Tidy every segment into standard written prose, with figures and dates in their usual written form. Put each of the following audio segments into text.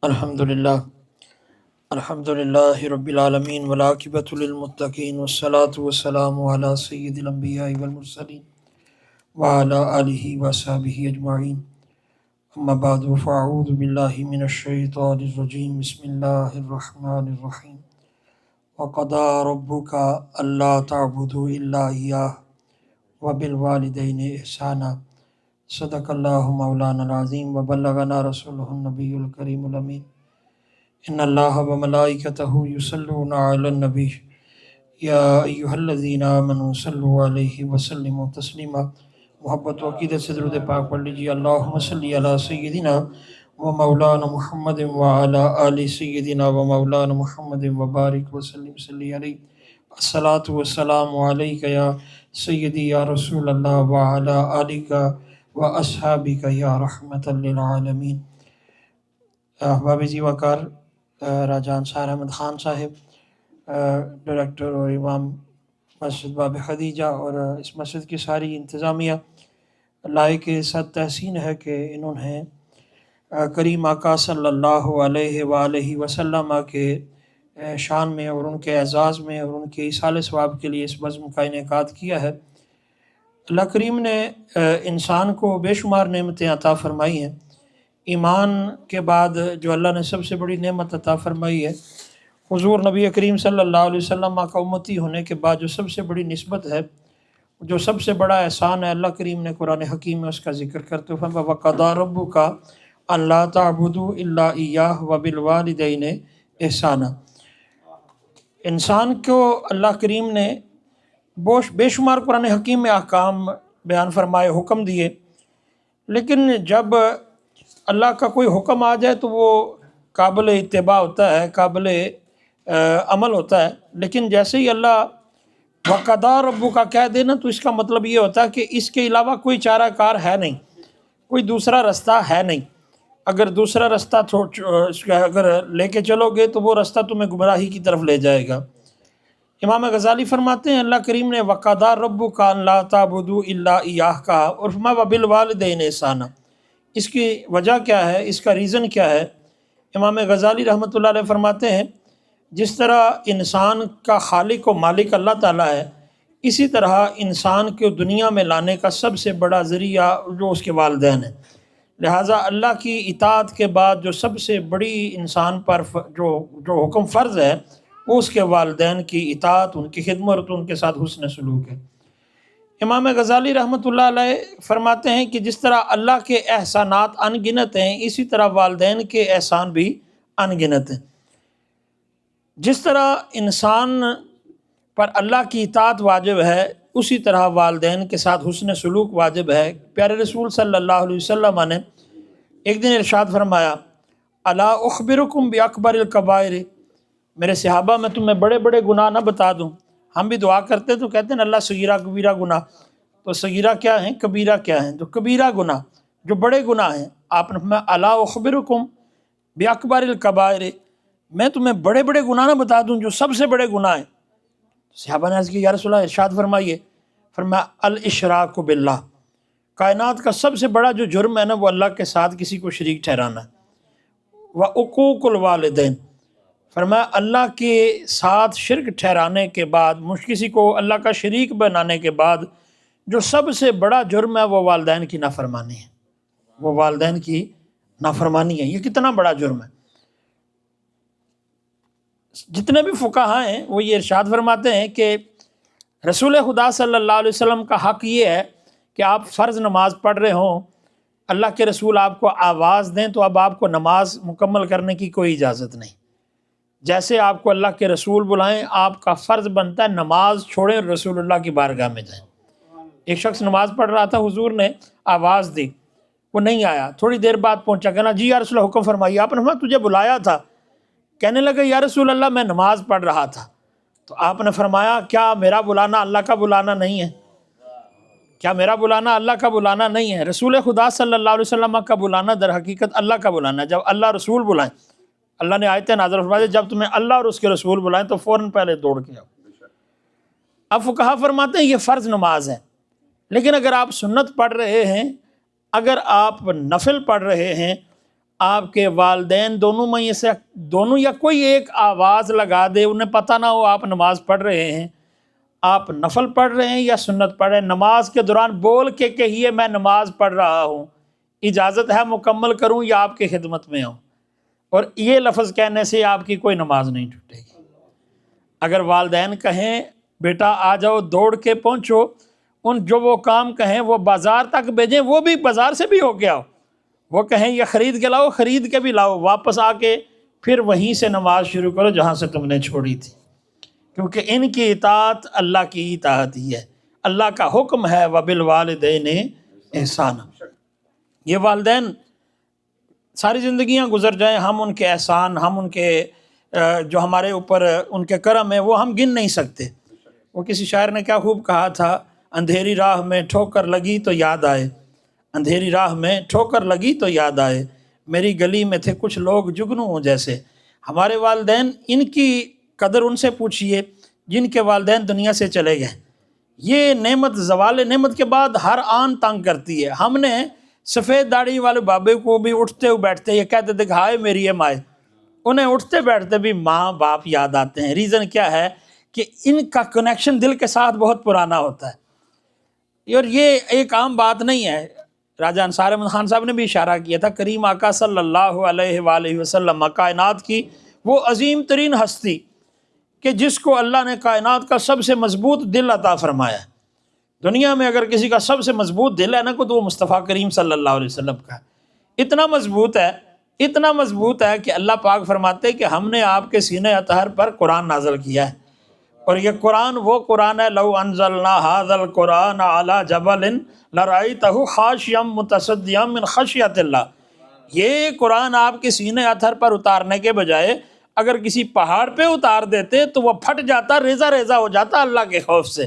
الحمد للہ رب العالمین والعاقبۃ للمتقین والصلاة والسلام علی سید الانبیاء والمرسلین وعلی آلہ وصحبہ اجمعین، اما بعد فاعوذ باللہ من الشیطان الرجیم، بسم اللہ الرحمن الرحیم۔ وقضى ربك الا تعبدوا الا اياه وبالوالدین احسانا، صدق اللہ مولانا العظیم وبلغنا رسولہ النبی الکریم الامین۔ ان اللہ وملائکتہ یصلون علی النبی یا ایہا الذین آمنوا صلوا علیہ وسلموا تسلیما۔ محبت و عقیدت سے درود پاک پڑھ لیجیے۔ اللہم صلی علی سیدنا و مولانا محمد وعلی آل سیدنا و مولانا محمد وبارک وسلم صلی علیہ۔ الصلاۃ والسلام علیک یا سیدی یا رسول اللہ وعلی آلک و اصحابک یا رحمت للعالمین۔ احباب جی وقار، راجہ انصار احمد خان صاحب، ڈائریکٹر اور امام مسجد باب خدیجہ، اور اس مسجد کی ساری انتظامیہ، لائق صد تحسین ہے کہ انہوں نے کریم آقا صلی اللہ علیہ وآلہ وسلم کے شان میں اور ان کے اعزاز میں اور ان کے ایصال ثواب کے لیے اس بزم کا انعقاد کیا ہے۔ اللہ کریم نے انسان کو بے شمار نعمتیں عطا فرمائی ہیں۔ ایمان کے بعد جو اللہ نے سب سے بڑی نعمت عطا فرمائی ہے، حضور نبی کریم صلی اللہ علیہ وسلم کا امتی ہونے کے بعد جو سب سے بڑی نسبت ہے، جو سب سے بڑا احسان ہے، اللہ کریم نے قرآن حکیم میں اس کا ذکر کرتے ہوئے فرمایا وَقَضَىٰ رَبُّكَ أَلَّا تَعْبُدُوا إِلَّا إِيَّاهُ وَبِالْوَالِدَيْنِ إِحْسَانًا۔ انسان کو اللہ کریم نے بے شمار قرآن حکیم میں احکام بیان فرمائے، حکم دیے، لیکن جب اللہ کا کوئی حکم آ جائے تو وہ قابل اتباع ہوتا ہے، قابل عمل ہوتا ہے، لیکن جیسے ہی اللہ وَقَضَىٰ رَبُّكَ کہہ دینا تو اس کا مطلب یہ ہوتا ہے کہ اس کے علاوہ کوئی چارہ کار ہے نہیں، کوئی دوسرا رستہ ہے نہیں۔ اگر دوسرا رستہ اگر لے کے چلو گے تو وہ رستہ تمہیں گمراہی کی طرف لے جائے گا۔ امام غزالی فرماتے ہیں اللہ کریم نے وَقَضَىٰ رَبُّكَ أَلَّا تَعْبُدُوا إِلَّا إِيَّاهُ کہا اور فرمایا وَبِالْوَالِدَيْنِ إِحْسَانًا۔ اس کی وجہ کیا ہے، اس کا ریزن کیا ہے؟ امام غزالی رحمۃ اللہ علیہ فرماتے ہیں جس طرح انسان کا خالق و مالک اللہ تعالیٰ ہے، اسی طرح انسان کو دنیا میں لانے کا سب سے بڑا ذریعہ جو اس کے والدین ہیں، لہٰذا اللہ کی اطاعت کے بعد جو سب سے بڑی انسان پر جو حکم فرض ہے وہ اس کے والدین کی اطاعت، ان کی خدمت، ان کے ساتھ حسن سلوک ہے۔ امام غزالی رحمۃ اللہ علیہ فرماتے ہیں کہ جس طرح اللہ کے احسانات ان گنت ہیں، اسی طرح والدین کے احسان بھی ان گنت ہیں۔ جس طرح انسان پر اللہ کی اطاعت واجب ہے، اسی طرح والدین کے ساتھ حسن سلوک واجب ہے۔ پیارے رسول صلی اللہ علیہ وسلم نے ایک دن ارشاد فرمایا الا اخبرکم باکبر الکبائر، میرے صحابہ میں تمہیں بڑے بڑے گناہ نہ بتا دوں؟ ہم بھی دعا کرتے تو کہتے ہیں اللہ صغیرہ کبیرہ گناہ، تو صغیرہ کیا ہیں، کبیرہ کیا ہیں؟ تو کبیرہ گناہ جو بڑے گناہ ہیں، آپ نے فرمایا الا اخبرکم باکبر الکبائر، میں تمہیں بڑے بڑے گناہ نہ بتا دوں جو سب سے بڑے گناہ ہیں؟ صحابہ نے عرض کی یا رسول اللہ ارشاد فرمائیے۔ فرمایا الاشراک باللہ، کائنات کا سب سے بڑا جو جرم ہے نا وہ اللہ کے ساتھ کسی کو شریک ٹھہرانا ہے۔ وعقوق الوالدین، فرمایا اللہ کے ساتھ شرک ٹھہرانے کے بعد، کسی کو اللہ کا شریک بنانے کے بعد جو سب سے بڑا جرم ہے وہ والدین کی نافرمانی ہے، وہ والدین کی نافرمانی ہے۔ یہ کتنا بڑا جرم ہے! جتنے بھی فقہاء ہیں وہ یہ ارشاد فرماتے ہیں کہ رسول خدا صلی اللہ علیہ وسلم کا حق یہ ہے کہ آپ فرض نماز پڑھ رہے ہوں، اللہ کے رسول آپ کو آواز دیں تو اب آپ کو نماز مکمل کرنے کی کوئی اجازت نہیں۔ جیسے آپ کو اللہ کے رسول بلائیں، آپ کا فرض بنتا ہے نماز چھوڑیں اور رسول اللہ کی بارگاہ میں جائیں۔ ایک شخص نماز پڑھ رہا تھا، حضور نے آواز دی، وہ نہیں آیا، تھوڑی دیر بعد پہنچا، کہنا جی یا رسول اللہ حکم فرمائیے۔ آپ نے فرمایا تجھے بلایا تھا، کہنے لگا یا رسول اللہ میں نماز پڑھ رہا تھا۔ تو آپ نے فرمایا کیا میرا بلانا اللہ کا بلانا نہیں ہے؟ کیا میرا بلانا اللہ کا بلانا نہیں ہے؟ رسول خدا صلی اللہ علیہ وسلم کا بلانا در حقیقت اللہ کا بلانا ہے۔ جب اللہ رسول بلائیں، اللہ نے آیتیں نازل فرمائی جب تمہیں اللہ اور اس کے رسول بلائیں تو فوراً پہلے دوڑ کے آؤ۔ اب فقہا فرماتے ہیں یہ فرض نماز ہے، لیکن اگر آپ سنت پڑھ رہے ہیں، اگر آپ نفل پڑھ رہے ہیں، آپ کے والدین دونوں میں سے دونوں یا کوئی ایک آواز لگا دے، انہیں پتہ نہ ہو آپ نماز پڑھ رہے ہیں، آپ نفل پڑھ رہے ہیں یا سنت پڑھ رہے ہیں، نماز کے دوران بول کے کہیے میں نماز پڑھ رہا ہوں، اجازت ہے مکمل کروں یا آپ کی خدمت میں ہوں، اور یہ لفظ کہنے سے آپ کی کوئی نماز نہیں ٹوٹے گی۔ اگر والدین کہیں بیٹا آ جاؤ دوڑ کے پہنچو، ان جو وہ کام کہیں وہ بازار تک بھیجیں، وہ بھی بازار سے بھی ہو کے آؤ، وہ کہیں یہ خرید کے لاؤ، خرید کے بھی لاؤ، واپس آ کے پھر وہیں سے نماز شروع کرو جہاں سے تم نے چھوڑی تھی، کیونکہ ان کی اطاعت اللہ کی اطاعت ہی ہے، اللہ کا حکم ہے وَبِالْوَالِدَيْنِ احسانا۔ یہ والدین ساری زندگیاں گزر جائیں، ہم ان کے احسان، ہم ان کے جو ہمارے اوپر ان کے کرم ہے وہ ہم گن نہیں سکتے۔ وہ کسی شاعر نے کیا خوب کہا تھا، اندھیری راہ میں ٹھوکر لگی تو یاد آئے، اندھیری راہ میں ٹھوکر لگی تو یاد آئے، میری گلی میں تھے کچھ لوگ جگنوں جیسے۔ ہمارے والدین، ان کی قدر ان سے پوچھئے جن کے والدین دنیا سے چلے گئے۔ یہ نعمت، زوال نعمت کے بعد ہر آن تنگ کرتی ہے۔ ہم نے سفید داڑھی والے بابے کو بھی اٹھتے بیٹھتے یہ کہتے تھے کہ ہائے میری یہ مائے، انہیں اٹھتے بیٹھتے بھی ماں باپ یاد آتے ہیں۔ ریزن کیا ہے کہ ان کا کنیکشن دل کے ساتھ بہت پرانا ہوتا ہے، اور یہ ایک عام بات نہیں ہے۔ راجہ انصار احمد خان صاحب نے بھی اشارہ کیا تھا، کریم آقا صلی اللہ علیہ وآلہ وسلم کائنات کی وہ عظیم ترین ہستی کہ جس کو اللہ نے کائنات کا سب سے مضبوط دل عطا فرمایا ہے۔ دنیا میں اگر کسی کا سب سے مضبوط دل ہے نا تو وہ مصطفیٰ کریم صلی اللہ علیہ وسلم کا ہے۔ اتنا مضبوط ہے، اتنا مضبوط ہے کہ اللہ پاک فرماتے کہ ہم نے آپ کے سینہ اطہر پر قرآن نازل کیا ہے، اور یہ قرآن وہ قرآن ہے، لو انزلنا ھذا القرآن علی جبل لرأیتہ خاشعا متصدعا من خشیۃ اللہ۔ یہ قرآن آپ کے سینہ اطہر پر اتارنے کے بجائے اگر کسی پہاڑ پہ اتار دیتے تو وہ پھٹ جاتا، ریزہ ریزہ ہو جاتا اللہ کے خوف سے۔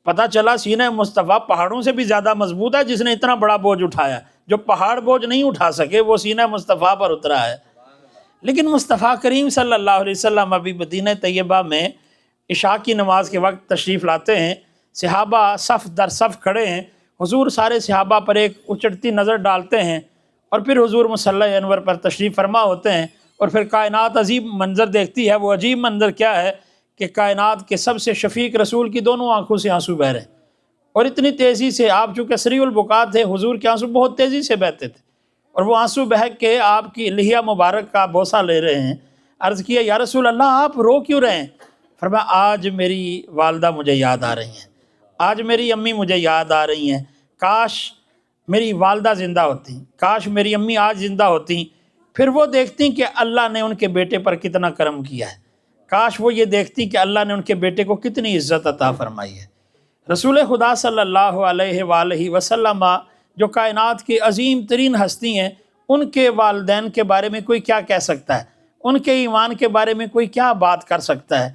پتہ چلا سینہ مصطفیٰ پہاڑوں سے بھی زیادہ مضبوط ہے، جس نے اتنا بڑا بوجھ اٹھایا، جو پہاڑ بوجھ نہیں اٹھا سکے وہ سینہ مصطفیٰ پر اترا ہے۔ لیکن مصطفیٰ کریم صلی اللہ علیہ وسلم ابھی مدینہ طیبہ میں عشاء کی نماز کے وقت تشریف لاتے ہیں، صحابہ صف در صف کھڑے ہیں، حضور سارے صحابہ پر ایک اچڑتی نظر ڈالتے ہیں، اور پھر حضور مصلی انور پر تشریف فرما ہوتے ہیں، اور پھر کائنات عجیب منظر دیکھتی ہے۔ وہ عجیب منظر کیا ہے کہ کائنات کے سب سے شفیق رسول کی دونوں آنکھوں سے آنسو بہہ رہے ہیں، اور اتنی تیزی سے، آپ چونکہ سریع البکا تھے، حضور کے آنسو بہت تیزی سے بہتے تھے، اور وہ آنسو بہہ کے آپ کی لحیہ مبارک کا بوسہ لے رہے ہیں۔ عرض کیا یا رسول اللہ آپ رو کیوں رہے ہیں؟ فرمایا آج میری والدہ مجھے یاد آ رہی ہیں، آج میری امی مجھے یاد آ رہی ہیں، کاش میری والدہ زندہ ہوتی، کاش میری امی آج زندہ ہوتی، پھر وہ دیکھتی کہ اللہ نے ان کے بیٹے پر کتنا کرم کیا ہے، کاش وہ یہ دیکھتی کہ اللہ نے ان کے بیٹے کو کتنی عزت عطا فرمائی ہے۔ رسول خدا صلی اللہ علیہ وآلہ وسلم جو کائنات کی عظیم ترین ہستی ہیں، ان کے والدین کے بارے میں کوئی کیا کہہ سکتا ہے؟ ان کے ایمان کے بارے میں کوئی کیا بات کر سکتا ہے؟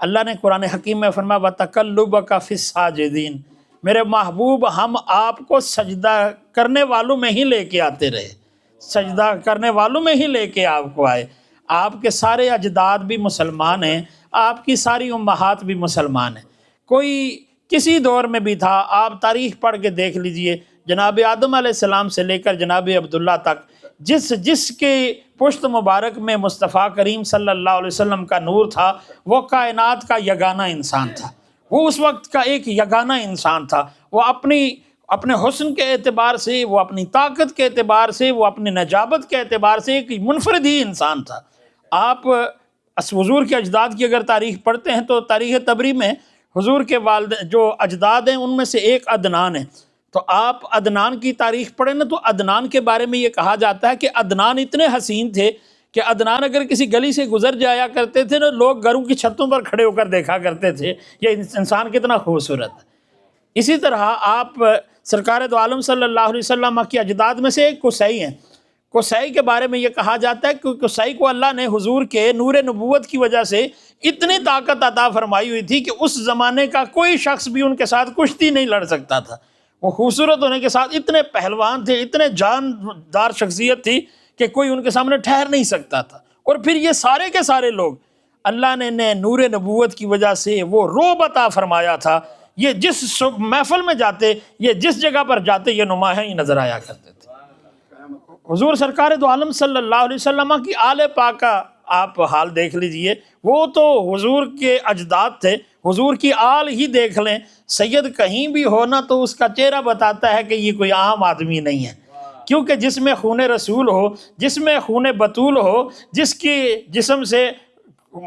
اللہ نے قرآن حکیم میں فرمایا وَتَقَلُّبَكَ فِي السَّاجِدِينَ، میرے محبوب ہم آپ کو سجدہ کرنے والوں میں ہی لے کے آتے رہے، سجدہ کرنے والوں میں ہی لے کے آپ کو آئے۔ آپ کے سارے اجداد بھی مسلمان ہیں، آپ کی ساری امہات بھی مسلمان ہیں، کوئی کسی دور میں بھی تھا، آپ تاریخ پڑھ کے دیکھ لیجئے، جناب آدم علیہ السلام سے لے کر جناب عبداللہ تک، جس کے پشت مبارک میں مصطفیٰ کریم صلی اللہ علیہ وسلم کا نور تھا، وہ کائنات کا یگانہ انسان تھا، وہ اس وقت کا ایک یگانہ انسان تھا۔ وہ اپنے حسن کے اعتبار سے، وہ اپنی طاقت کے اعتبار سے، وہ اپنی نجابت کے اعتبار سے ایک منفرد ہی انسان تھا۔ آپ حضور کے اجداد کی اگر تاریخ پڑھتے ہیں تو تاریخ طبری میں حضور کے والد جو اجداد ہیں ان میں سے ایک عدنان ہے، تو آپ عدنان کی تاریخ پڑھیں نا تو عدنان کے بارے میں یہ کہا جاتا ہے کہ عدنان اتنے حسین تھے کہ عدنان اگر کسی گلی سے گزر جایا کرتے تھے نا، لوگ گھروں کی چھتوں پر کھڑے ہو کر دیکھا کرتے تھے یہ انسان کتنا خوبصورت ہے۔ اسی طرح آپ سرکار دو عالم صلی اللہ علیہ وسلم کی اجداد میں سے ایک قصی ہیں۔ قصی کے بارے میں یہ کہا جاتا ہے کہ قصی کو اللہ نے حضور کے نور نبوت کی وجہ سے اتنی طاقت عطا فرمائی ہوئی تھی کہ اس زمانے کا کوئی شخص بھی ان کے ساتھ کشتی نہیں لڑ سکتا تھا۔ وہ خوبصورت ہونے کے ساتھ اتنے پہلوان تھے، اتنے جاندار شخصیت تھی کہ کوئی ان کے سامنے ٹھہر نہیں سکتا تھا۔ اور پھر یہ سارے کے سارے لوگ اللہ نے نور نبوت کی وجہ سے وہ رعب عطا فرمایا تھا، یہ جس محفل میں جاتے، یہ جس جگہ پر جاتے، یہ نمایاں ہی نظر آیا کرتے تھے۔ حضور سرکار دو عالم صلی اللہ علیہ وسلم کی آل پاک کا آپ حال دیکھ لیجئے، وہ تو حضور کے اجداد تھے، حضور کی آل ہی دیکھ لیں، سید کہیں بھی ہونا تو اس کا چہرہ بتاتا ہے کہ یہ کوئی عام آدمی نہیں ہے، کیونکہ جس میں خون رسول ہو، جس میں خون بطول ہو، جس کی جسم سے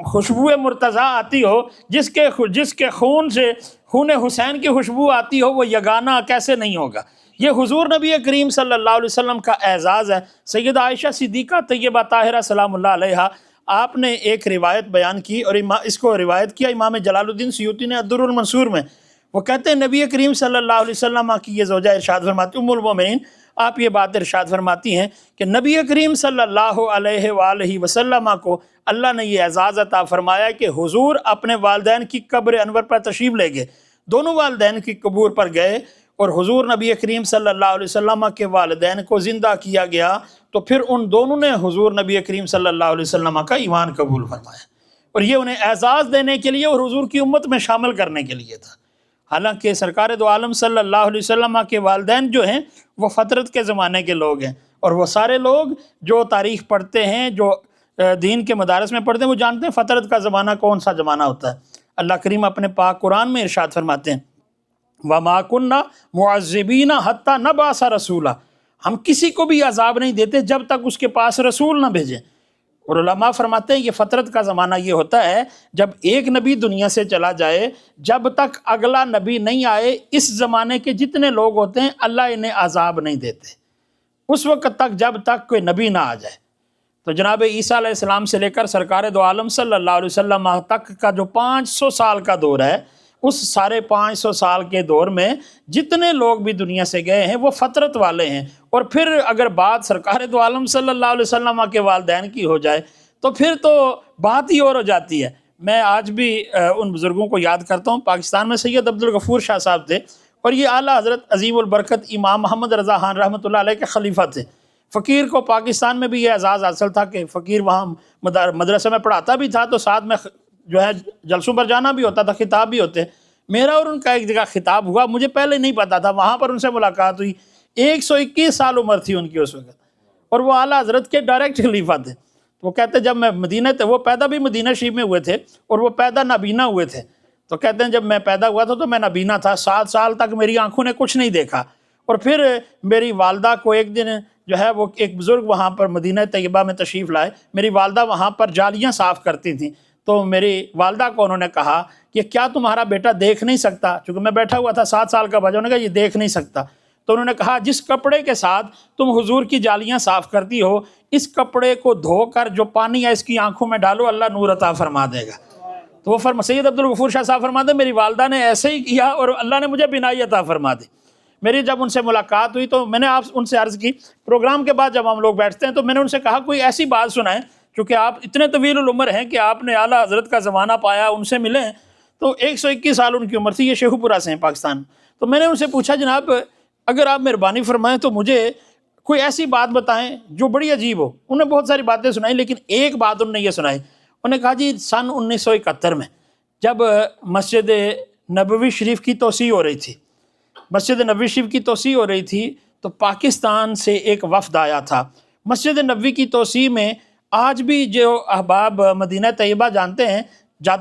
خوشبو مرتضیٰ آتی ہو، جس کے خون سے خون حسین کی خوشبو آتی ہو، وہ یگانہ کیسے نہیں ہوگا؟ یہ حضور نبی کریم صلی اللہ علیہ وسلم کا اعزاز ہے۔ سیدہ عائشہ صدیقہ طیبہ طاہرہ سلام اللہ علیہا، آپ نے ایک روایت بیان کی اور اس کو روایت کیا امام جلال الدین سیوطی نے الدر المنصور میں۔ وہ کہتے ہیں نبی کریم صلی اللہ علیہ وسلم کی یہ زوجہ ارشاد فرماتی، ام المومنین، آپ یہ بات ارشاد فرماتی ہیں کہ نبی کریم صلی اللہ علیہ وآلہ وسلم کو اللہ نے یہ اعزاز عطا فرمایا کہ حضور اپنے والدین کی قبر انور پر تشریف لے گئے، دونوں والدین کی قبور پر گئے، اور حضور نبی کریم صلی اللہ علیہ وسلم کے والدین کو زندہ کیا گیا، تو پھر ان دونوں نے حضور نبی کریم صلی اللہ علیہ وسلم کا ایمان قبول فرمایا، اور یہ انہیں اعزاز دینے کے لیے اور حضور کی امت میں شامل کرنے کے لیے تھا۔ حالانکہ سرکار دو عالم صلی اللہ علیہ وسلم کے والدین جو ہیں وہ فطرت کے زمانے کے لوگ ہیں، اور وہ سارے لوگ جو تاریخ پڑھتے ہیں، جو دین کے مدارس میں پڑھتے ہیں، وہ جانتے ہیں فطرت کا زمانہ کون سا زمانہ ہوتا ہے۔ اللہ کریم اپنے پاک قرآن میں ارشاد فرماتے ہیں وَمَا كُنَّا مُعَذِّبِينَ حَتَّى نَبْعَثَ رَسُولًا، ہم کسی کو بھی عذاب نہیں دیتے جب تک اس کے پاس رسول نہ بھیجیں۔ اور علماء فرماتے ہیں یہ فطرت کا زمانہ یہ ہوتا ہے جب ایک نبی دنیا سے چلا جائے، جب تک اگلا نبی نہیں آئے، اس زمانے کے جتنے لوگ ہوتے ہیں اللہ انہیں عذاب نہیں دیتے اس وقت تک جب تک کوئی نبی نہ آ جائے۔ تو جناب عیسیٰ علیہ السلام سے لے کر سرکار دو عالم صلی اللہ علیہ وسلم تک کا جو 500 سال کا دور ہے، اس سارے 500 سال کے دور میں جتنے لوگ بھی دنیا سے گئے ہیں وہ فطرت والے ہیں، اور پھر اگر بات سرکار دو عالم صلی اللہ علیہ وسلم کے والدین کی ہو جائے تو پھر تو بات ہی اور ہو جاتی ہے۔ میں آج بھی ان بزرگوں کو یاد کرتا ہوں، پاکستان میں سید عبدالغفور شاہ صاحب تھے، اور یہ اعلیٰ حضرت عظیم البرکت امام محمد رضا خان رحمۃ اللہ علیہ کے خلیفہ تھے۔ فقیر کو پاکستان میں بھی یہ اعزاز حاصل تھا کہ فقیر وہاں مدرسے میں پڑھاتا بھی تھا تو ساتھ میں جو ہے جلسوں پر جانا بھی ہوتا تھا، خطاب بھی ہوتے۔ میرا اور ان کا ایک جگہ خطاب ہوا، مجھے پہلے نہیں پتا تھا، وہاں پر ان سے ملاقات ہوئی، 121 سال عمر تھی ان کی اس وقت، اور وہ اعلیٰ حضرت کے ڈائریکٹ خلیفہ تھے۔ وہ کہتے ہیں جب میں مدینہ تھے، وہ پیدا بھی مدینہ شریف میں ہوئے تھے اور وہ پیدا نابینا ہوئے تھے، تو کہتے ہیں جب میں پیدا ہوا تھا تو میں نابینا تھا، 7 سال تک میری آنکھوں نے کچھ نہیں دیکھا، اور پھر میری والدہ کو ایک دن جو ہے وہ ایک بزرگ وہاں پر مدینہ طیبہ میں تشریف لائے، میری والدہ وہاں پر جالیاں صاف کرتی تھیں، تو میری والدہ کو انہوں نے کہا کہ کیا تمہارا بیٹا دیکھ نہیں سکتا؟ چونکہ میں بیٹھا ہوا تھا 7 سال کا بچہ، انہوں نے کہا یہ دیکھ نہیں سکتا، تو انہوں نے کہا جس کپڑے کے ساتھ تم حضور کی جالیاں صاف کرتی ہو، اس کپڑے کو دھو کر جو پانی ہے اس کی آنکھوں میں ڈالو، اللہ نور عطا فرما دے گا۔ تو وہ سید عبدالغفور شاہ صاحب فرماتے ہیں میری والدہ نے ایسے ہی کیا اور اللہ نے مجھے بینائی عطا فرما دی۔ میری جب ان سے ملاقات ہوئی تو میں نے ان سے عرض کی، پروگرام کے بعد جب ہم لوگ بیٹھتے ہیں تو میں نے ان سے کہا کوئی ایسی بات سنائیں، چونکہ آپ اتنے طویل العمر ہیں کہ آپ نے اعلیٰ حضرت کا زمانہ پایا، ان سے ملیں، تو 121 سال ان کی عمر تھی، یہ شیخو پورہ سے ہیں پاکستان۔ تو میں نے ان سے پوچھا جناب اگر آپ مہربانی فرمائیں تو مجھے کوئی ایسی بات بتائیں جو بڑی عجیب ہو۔ انہوں نے بہت ساری باتیں سنائی لیکن ایک بات انہوں نے یہ سنائی، انہوں نے کہا جی سن 1971 میں جب مسجد نبوی شریف کی توسیع ہو رہی تھی، مسجد نبوی شریف کی توسیع ہو رہی تھی تو پاکستان سے ایک وفد آیا تھا۔ مسجد نبوی کی توسیع میں آج بھی جو احباب مدینہ طیبہ جاتے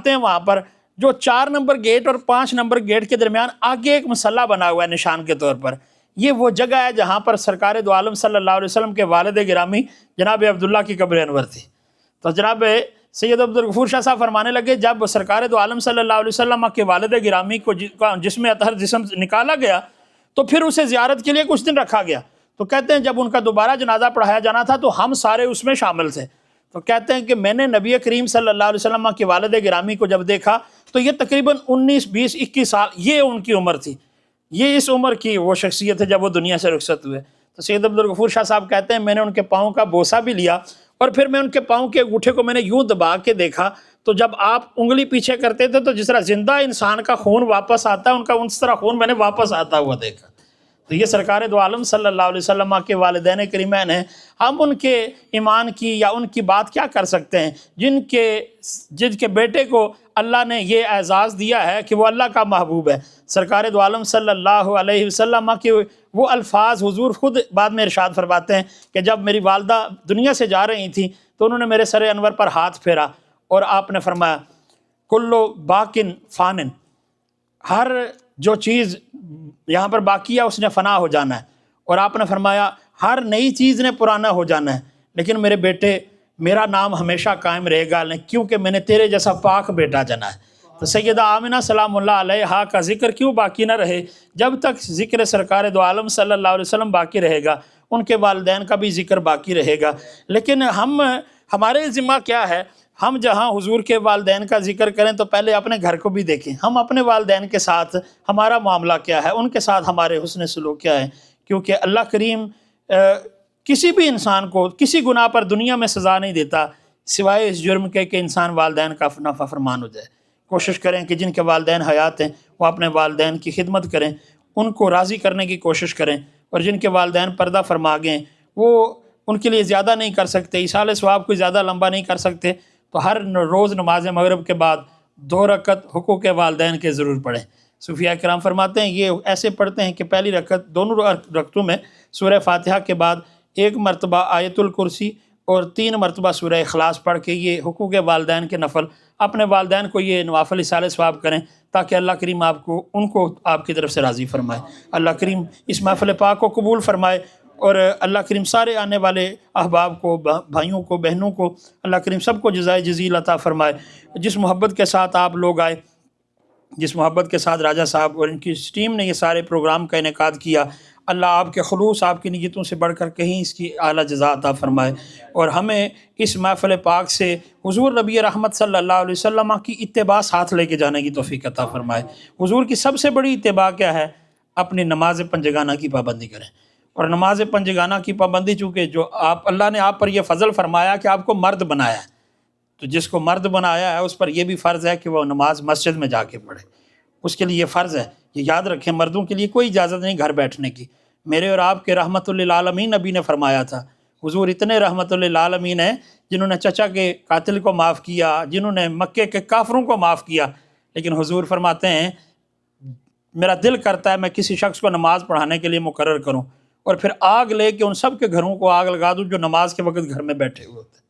ہیں وہاں پر جو 4 نمبر گیٹ اور 5 نمبر گیٹ کے درمیان آگے ایک مسلح بنا ہوا ہے نشان کے طور پر، یہ وہ جگہ ہے جہاں پر سرکار دو عالم صلی اللہ علیہ وسلم کے والد گرامی جناب عبداللہ کی قبر انور تھی۔ تو جناب سید عبدالغفور شاہ صاحب فرمانے لگے جب سرکار دو عالم صلی اللہ علیہ وسلم کے والد گرامی کو جسم اطہر جسم نکالا گیا تو پھر اسے زیارت کے لیے کچھ دن رکھا گیا، تو کہتے ہیں جب ان کا دوبارہ جنازہ پڑھایا جانا تھا تو ہم سارے اس میں شامل تھے۔ تو کہتے ہیں کہ میں نے نبی کریم صلی اللہ علیہ وسلم کے والد گرامی کو جب دیکھا تو یہ تقریباً 19 20 21 سال یہ ان کی عمر تھی، یہ اس عمر کی وہ شخصیت ہے جب وہ دنیا سے رخصت ہوئے۔ تو سید عبدالغفور شاہ صاحب کہتے ہیں میں نے ان کے پاؤں کا بوسہ بھی لیا اور پھر میں ان کے پاؤں کے انگوٹھے کو میں نے یوں دبا کے دیکھا، تو جب آپ انگلی پیچھے کرتے تھے تو جس طرح زندہ انسان کا خون واپس آتا ہے ان کا اس طرح خون میں نے واپس آتا ہوا دیکھا۔ تو یہ سرکار دو عالم صلی اللہ علیہ وسلم کے والدین کریمین ہیں. ہم ان کے ایمان کی یا ان کی بات کیا کر سکتے ہیں جن کے بیٹے کو اللہ نے یہ اعزاز دیا ہے کہ وہ اللہ کا محبوب ہے. سرکار دو عالم صلی اللہ علیہ وسلم کے وہ الفاظ حضور خود بعد میں ارشاد فرماتے ہیں کہ جب میری والدہ دنیا سے جا رہی تھیں تو انہوں نے میرے سر انور پر ہاتھ پھیرا اور آپ نے فرمایا کلو باقن فانن، ہر جو چیز یہاں پر باقی ہے اس نے فنا ہو جانا ہے. اور آپ نے فرمایا ہر نئی چیز نے پرانا ہو جانا ہے، لیکن میرے بیٹے میرا نام ہمیشہ قائم رہے گا کیونکہ میں نے تیرے جیسا پاک بیٹا جنا ہے. تو سیدہ آمنہ سلام اللہ علیہا کا ذکر کیوں باقی نہ رہے؟ جب تک ذکر سرکار دو عالم صلی اللہ علیہ وسلم باقی رہے گا ان کے والدین کا بھی ذکر باقی رہے گا. لیکن ہمارے ذمہ کیا ہے؟ ہم جہاں حضور کے والدین کا ذکر کریں تو پہلے اپنے گھر کو بھی دیکھیں. ہم اپنے والدین کے ساتھ ہمارا معاملہ کیا ہے، ان کے ساتھ ہمارے حسن سلوک کیا ہے. کیونکہ اللہ کریم کسی بھی انسان کو کسی گناہ پر دنیا میں سزا نہیں دیتا سوائے اس جرم کے کہ انسان والدین کا نافرمان ہو جائے. کوشش کریں کہ جن کے والدین حیات ہیں وہ اپنے والدین کی خدمت کریں، ان کو راضی کرنے کی کوشش کریں. اور جن کے والدین پردہ فرما گئے وہ ان کے لیے زیادہ نہیں کر سکتے، ایصال ثواب کو زیادہ لمبا نہیں کر سکتے، تو ہر روز نماز مغرب کے بعد 2 رکعت حقوق والدین کے ضرور پڑھیں. صوفیاء کرام فرماتے ہیں یہ ایسے پڑھتے ہیں کہ پہلی رکعت دونوں رکعتوں میں سورہ فاتحہ کے بعد 1 مرتبہ آیت الکرسی اور 3 مرتبہ سورہ اخلاص پڑھ کے یہ حقوق والدین کے نفل اپنے والدین کو یہ نوافل ایصال ثواب کریں تاکہ اللہ کریم ان کو آپ کی طرف سے راضی فرمائے. اللہ کریم اس محفل پاک کو قبول فرمائے اور اللہ کریم سارے آنے والے احباب کو، بھائیوں کو، بہنوں کو اللہ کریم سب کو جزائے جزیل عطا فرمائے. جس محبت کے ساتھ آپ لوگ آئے، جس محبت کے ساتھ راجہ صاحب اور ان کی ٹیم نے یہ سارے پروگرام کا انعقاد کیا، اللہ آپ کے خلوص، آپ کی نیتوں سے بڑھ کر کہیں اس کی اعلیٰ جزا عطا فرمائے. اور ہمیں اس محفل پاک سے حضور نبی رحمت صلی اللہ علیہ وسلم کی اتباع ساتھ لے کے جانے کی توفیق عطا فرمائے. حضور کی سب سے بڑی اتباع کیا ہے؟ اپنی نماز پنجگانہ کی پابندی کریں. اور نماز پنجگانہ کی پابندی چونکہ جو اللہ نے آپ پر یہ فضل فرمایا کہ آپ کو مرد بنایا ہے، تو جس کو مرد بنایا ہے اس پر یہ بھی فرض ہے کہ وہ نماز مسجد میں جا کے پڑھے. اس کے لیے یہ فرض ہے. یہ یاد رکھیں مردوں کے لیے کوئی اجازت نہیں گھر بیٹھنے کی. میرے اور آپ کے رحمت للعالمین نبی نے فرمایا تھا. حضور اتنے رحمت للعالمین ہیں جنہوں نے چچا کے قاتل کو معاف کیا، جنہوں نے مکے کے کافروں کو معاف کیا، لیکن حضور فرماتے ہیں میرا دل کرتا ہے میں کسی شخص کو نماز پڑھانے کے لیے مقرر کروں اور پھر آگ لے کے ان سب کے گھروں کو آگ لگا دوں جو نماز کے وقت گھر میں بیٹھے ہوئے ہوتے ہیں.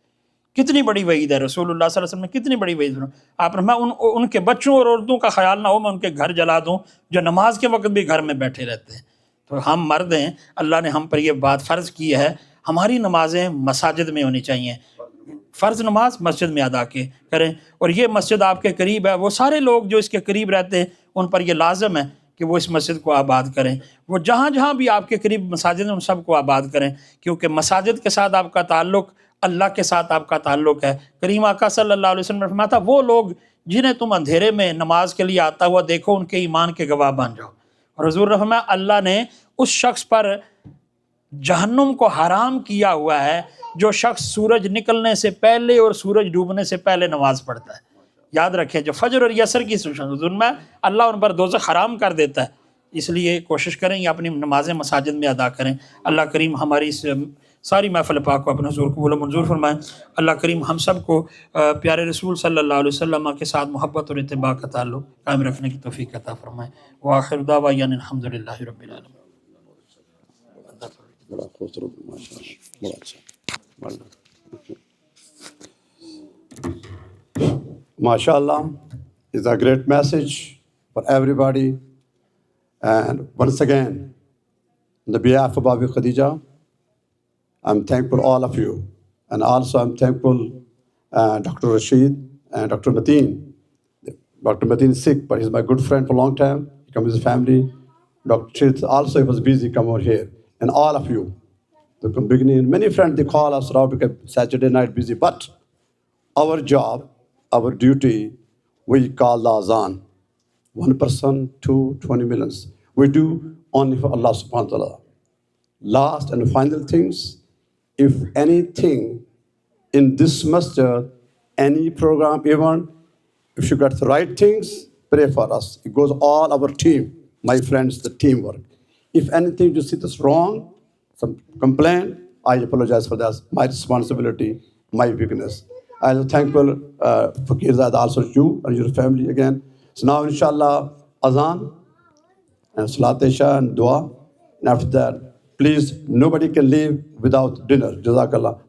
کتنی بڑی وعید ہے رسول اللہ صلی اللہ علیہ وسلم نے کتنی بڑی وعید. آپ میں ان کے بچوں اور عورتوں کا خیال نہ ہو میں ان کے گھر جلا دوں جو نماز کے وقت بھی گھر میں بیٹھے رہتے ہیں. تو ہم مرد ہیں، اللہ نے ہم پر یہ بات فرض کی ہے ہماری نمازیں مساجد میں ہونی چاہیے. فرض نماز مسجد میں ادا کریں. اور یہ مسجد آپ کے قریب ہے، وہ سارے لوگ جو اس کے قریب رہتے ہیں ان پر یہ لازم ہے کہ وہ اس مسجد کو آباد کریں. وہ جہاں جہاں بھی آپ کے قریب مساجد ہیں ان سب کو آباد کریں، کیونکہ مساجد کے ساتھ آپ کا تعلق اللہ کے ساتھ آپ کا تعلق ہے. کریم آقا صلی اللہ علیہ وسلم نے فرمایا تھا وہ لوگ جنہیں تم اندھیرے میں نماز کے لیے آتا ہوا دیکھو ان کے ایمان کے گواہ بن جاؤ. اور حضور نے فرمایا اللہ نے اس شخص پر جہنم کو حرام کیا ہوا ہے جو شخص سورج نکلنے سے پہلے اور سورج ڈوبنے سے پہلے نماز پڑھتا ہے. یاد رکھیں جو فجر اور یسر کی حضور میں اللہ ان پر دوزخ حرام کر دیتا ہے. اس لیے کوشش کریں یا اپنی نمازیں مساجد میں ادا کریں. اللہ کریم ہماری اس ساری محفل پاک کو اپنے حضور قبول و منظور فرمائیں. اللہ کریم ہم سب کو پیارے رسول صلی اللہ علیہ وسلم کے ساتھ محبت اور اتباع کا تعلق قائم رکھنے کی توفیق عطا فرمائیں. وآخر دعوانا الحمدللہ رب العالمین. بڑا خوبصورت بڑا اچھا MashaAllah is a great message for everybody. And once again, on the behalf of Abi Khadija, I'm thankful all of you. And also I'm thankful Dr. Rashid and Dr. Mateen. Dr. Mateen is sick, but he's my good friend for a long time. He comes with his family. Dr. Rashid also he was busy come over here. And all of you, the beginning, many friends, they call us around because Saturday night busy. But our job, our duty, we call the azan. 1 person, 2, 20 millions. We do only for Allah subhanahu wa ta'ala. Last and final things, if anything in this masjid, any program, even if you got the right things, pray for us. It goes all our team, my friends, the teamwork. If anything you see that's wrong, some complaint, I apologize for that. My responsibility, my weakness. I'm thankful for Kirzad, also you and your family again. So now, inshallah, Azan and Salat Isha and Dua. And after that, please, nobody can leave without dinner. Jazakallah.